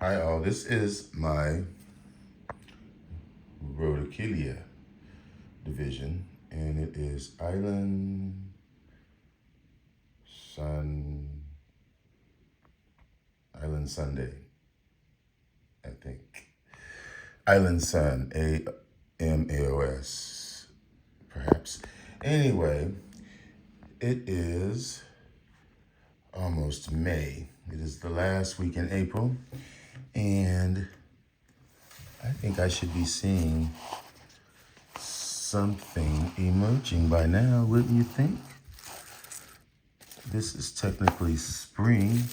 Hi all, this is my rhodocheila division, and it is Sun Island Sunday, I think. Island Sun, AMAOS, perhaps. Anyway, it is almost May. It is the last week in April, and I think I should be seeing something emerging by now, wouldn't you think? This is technically spring,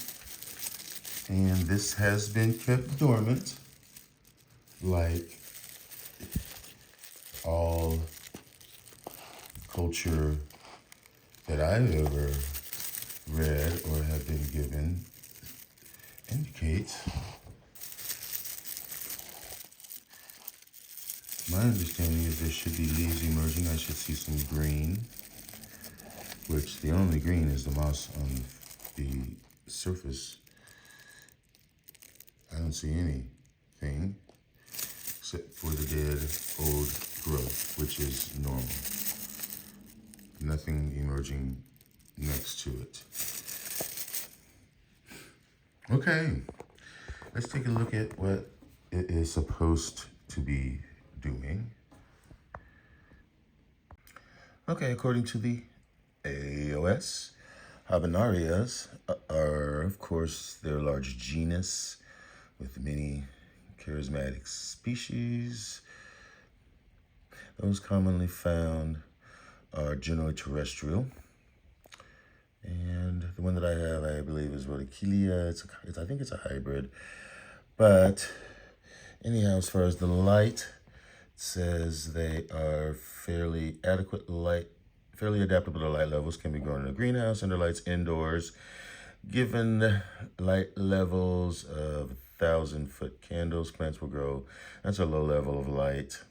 and this has been kept dormant, like all culture that I've ever read or have been given indicates. My understanding is there should be leaves emerging. I should see some green, which the only green is the moss on the surface. I don't see anything except for the dead old growth, which is normal. Nothing emerging next to it. Okay, let's take a look at what it is supposed to be doing. Okay, according to the AOS, Habenarias are, of course, their large genus with many charismatic species. Those commonly found are generally terrestrial. And the one that I have, I believe, is rhodocheila. I think it's a hybrid. But anyhow, as far as the light, it says they are fairly adaptable to light levels, can be grown in a greenhouse, under lights indoors. Given light levels of 1,000-foot candles, plants will grow. That's a low level of light.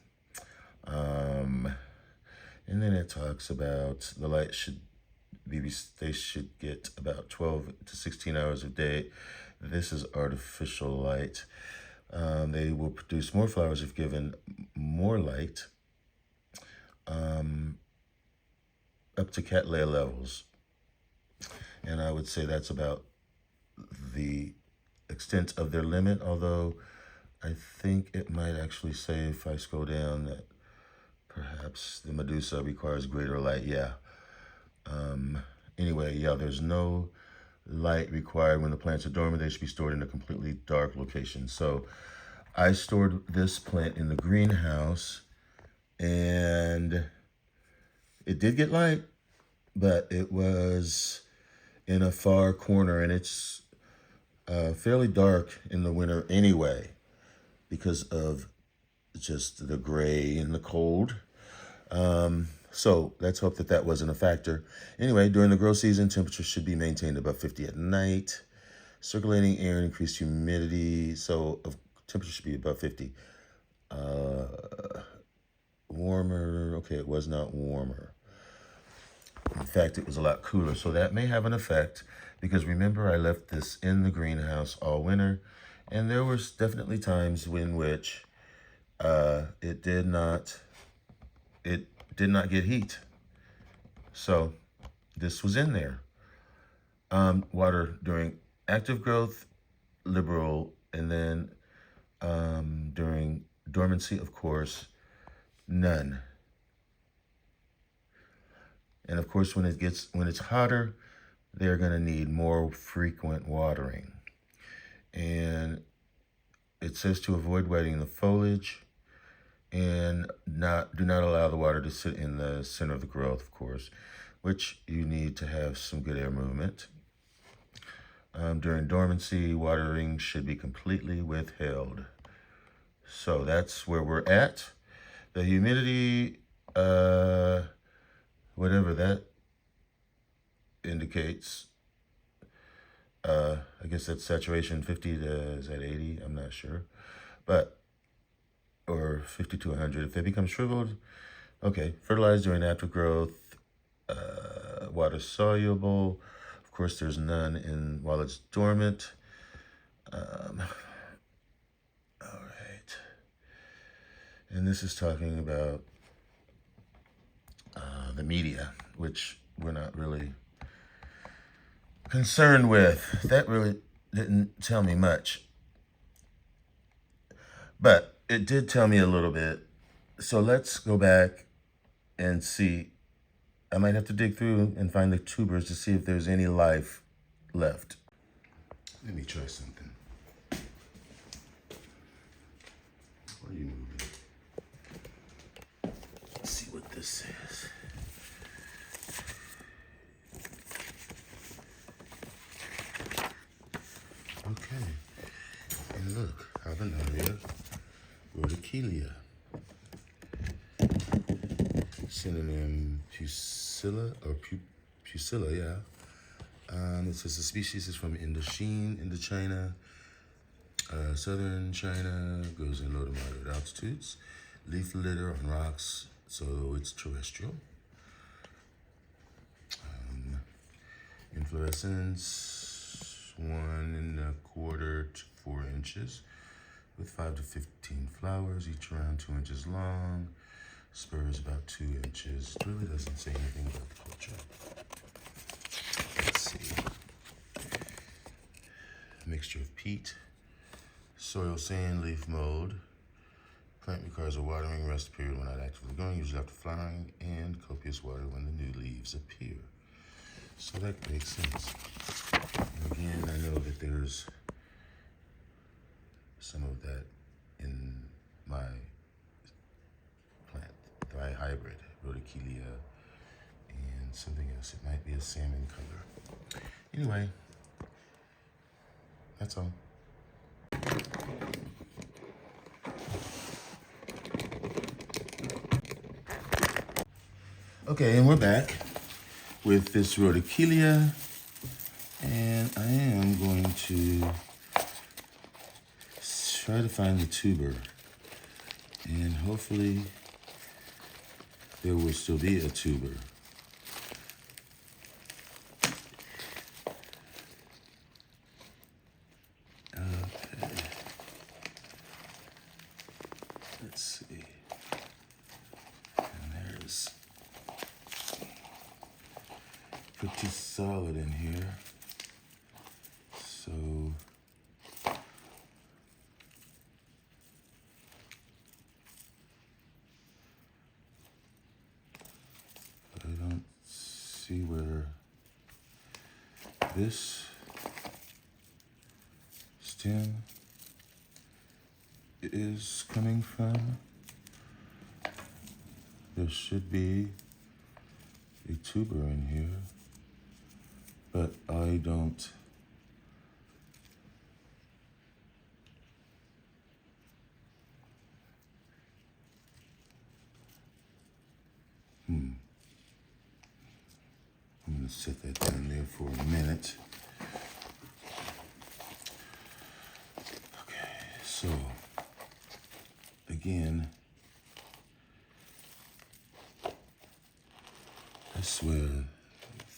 And then it talks about the light they should get about 12 to 16 hours a day. This is artificial light. They will produce more flowers if given more light, up to cattleya levels. And I would say that's about the extent of their limit, although I think it might actually say, if I scroll down, that perhaps the medusa requires greater light. Anyway, there's no light required when the plants are dormant. They should be stored in a completely dark location. So I stored this plant in the greenhouse, and it did get light, but it was in a far corner, and it's fairly dark in the winter anyway because of just the gray and the cold. So let's hope that wasn't a factor. Anyway, during the grow season, temperature should be maintained above 50 at night. Circulating air and increased humidity, so temperature should be above 50. Warmer, okay, it was not warmer. In fact, it was a lot cooler, so that may have an effect, because remember, I left this in the greenhouse all winter, and there was definitely times in which it did not get heat. So this was in there. Water during active growth, liberal, and then during dormancy, of course, none. And of course, when it's hotter, they're going to need more frequent watering. And it says to avoid wetting the foliage, and do not allow the water to sit in the center of the growth, of course, which you need to have some good air movement. During dormancy, watering should be completely withheld. So that's where we're at. The humidity, whatever that indicates, I guess that's saturation 50 to, is that 80? I'm not sure. Or 50 to 100. If they become shriveled, okay. Fertilize during aftergrowth, water soluble. Of course, there's none while it's dormant. And this is talking about the media, which we're not really concerned with. That really didn't tell me much. But it did tell me a little bit. So let's go back and see. I might have to dig through and find the tubers to see if there's any life left. Let me try something. What are you moving? Let's see what this says. Okay. And look, Habenaria, rhodocheila. Synonym Pusilla or Pusilla, yeah. It says the species is from Indochina, southern China, grows in low to moderate altitudes. Leaf litter on rocks, so it's terrestrial. Inflorescence 1¼ to 4 inches, with 5 to 15 flowers, each around 2 inches long. Spurs about 2 inches. It really doesn't say anything about the culture. Let's see. A mixture of peat, soil, sand, leaf mold. Plant requires a watering rest period when not actively growing, usually after flowering, and copious water when the new leaves appear. So that makes sense. And again, I know that there's some of that in my plant, the hybrid, rhodocheila, and something else. It might be a salmon color. Anyway, that's all. Okay, and we're back with this rhodocheila, and I am going to try to find the tuber, and hopefully there will still be a tuber. Okay. Let's see. And there's pretty solid in here. So I don't see where this stem is coming from. There should be a tuber in here, but I don't. I'm gonna set that down there for a minute. Okay, so again, I swear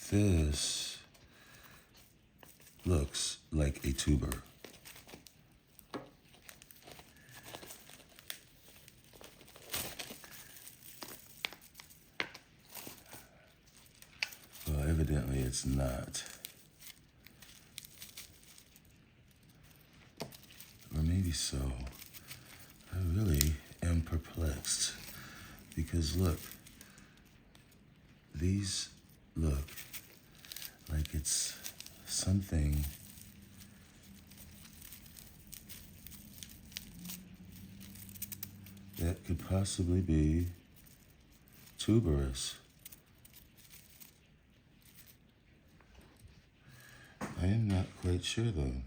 this looks like a tuber. Well, evidently it's not. Or maybe so. I really am perplexed because look, these look like it's something that could possibly be tuberous. I am not quite sure though.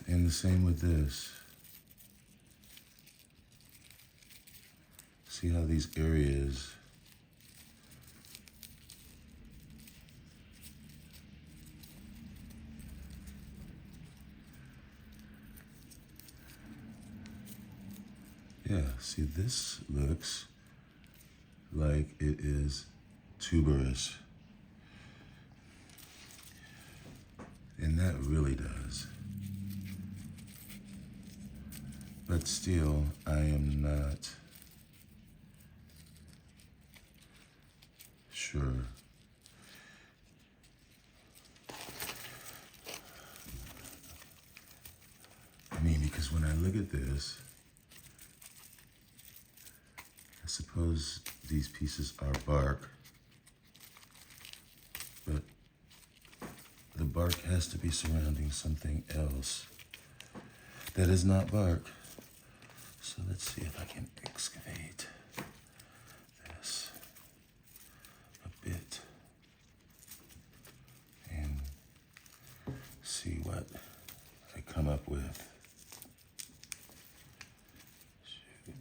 And the same with this. See how these areas see this looks like it is tuberous. And that really does. But still, I am not sure. I mean, because when I look at this, I suppose these pieces are bark, but the bark has to be surrounding something else that is not bark. So let's see if I can excavate this a bit and see what I come up with. Shoot.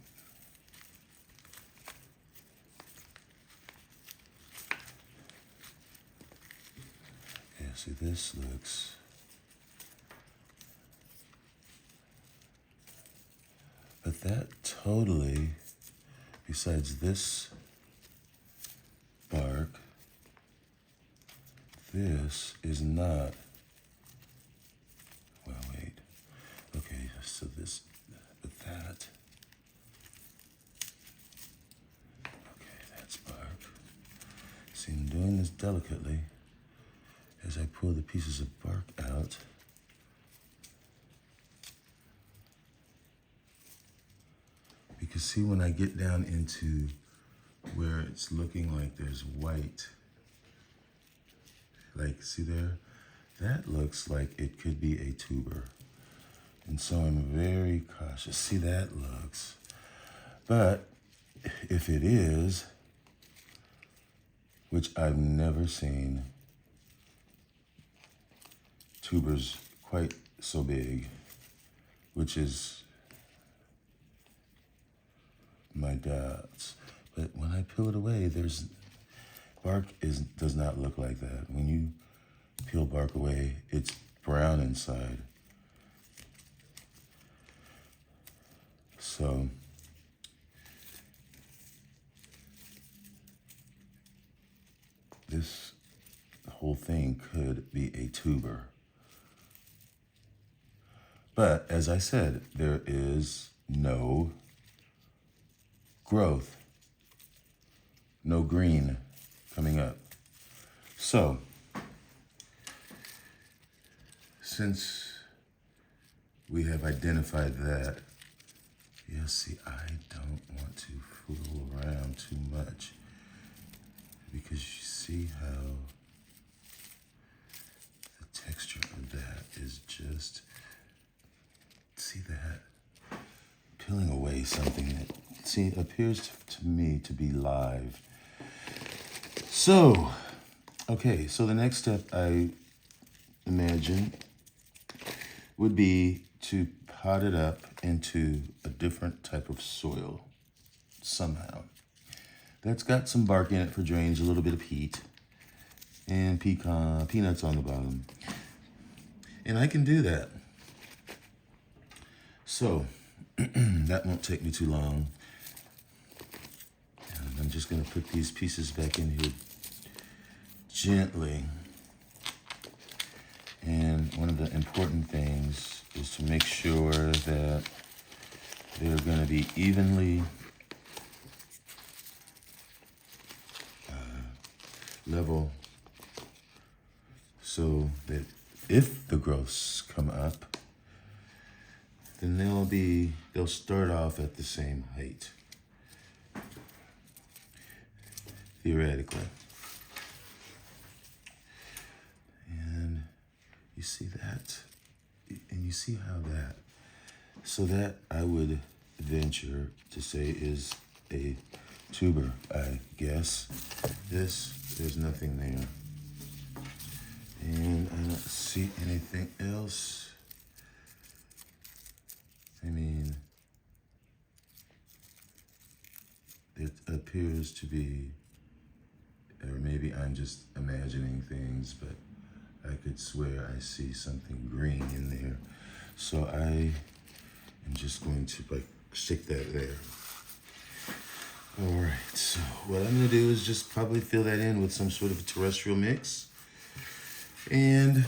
Yeah, see, this looks but that totally, besides this bark, this is not, well, wait. Okay, so this, but that, okay, that's bark. See, I'm doing this delicately as I pull the pieces of bark out. Because see, when I get down into where it's looking like there's white, like, see there? That looks like it could be a tuber. And so I'm very cautious. See, that looks. But if it is, which I've never seen tubers quite so big, which is my doubts. But when I peel it away, there's bark does not look like that. When you peel bark away, it's brown inside. So this whole thing could be a tuber. But as I said, there is no growth, no green coming up. So, since we have identified that, yeah, see, I don't want to fool around too much because you see how the texture of that is just, see that? Peeling away something that, see, it appears to me to be live. So, okay, so the next step I imagine would be to pot it up into a different type of soil somehow. That's got some bark in it for drainage, a little bit of peat, and peanuts on the bottom. And I can do that. So, that won't take me too long. And I'm just gonna put these pieces back in here gently. And one of the important things is to make sure that they're gonna be evenly level so that if the growths come up, then they'll start off at the same height, theoretically. And you see that, and you see how that, so that I would venture to say is a tuber, I guess. This, there's nothing there. And I don't see anything else. I mean, it appears to be, or maybe I'm just imagining things, but I could swear I see something green in there. So I am just going to like stick that there. All right, so what I'm gonna do is just probably fill that in with some sort of a terrestrial mix and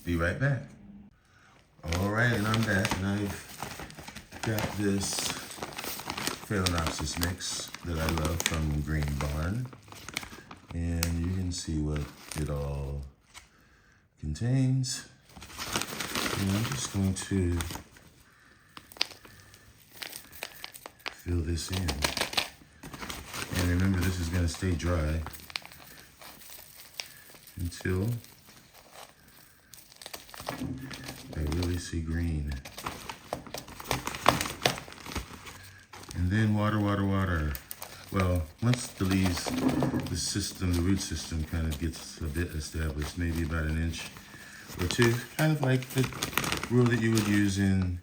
be right back. All right, and I'm back, and I've got this Phalaenopsis mix that I love from Green Barn. And you can see what it all contains. And I'm just going to fill this in. And remember, this is going to stay dry until I really see green. And then water, water, water. Well, once the leaves, the root system kind of gets a bit established, maybe about an inch or two, kind of like the rule that you would use in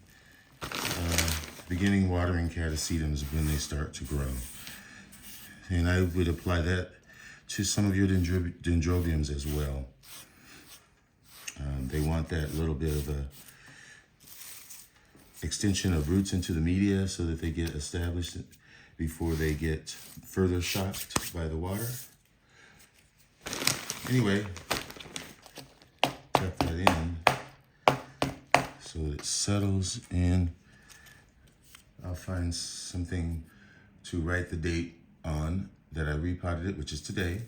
beginning watering catasetums when they start to grow. And I would apply that to some of your dendrobiums as well. They want that little bit of a extension of roots into the media so that they get established before they get further shocked by the water. Anyway, tuck that in so that it settles, and I'll find something to write the date on that I repotted it, which is today,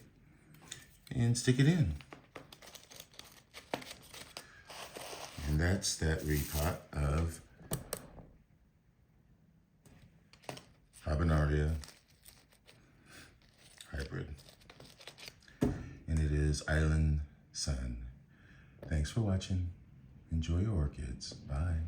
and stick it in. And that's that repot of Habenaria hybrid. And it is Island Sun. Thanks for watching. Enjoy your orchids. Bye.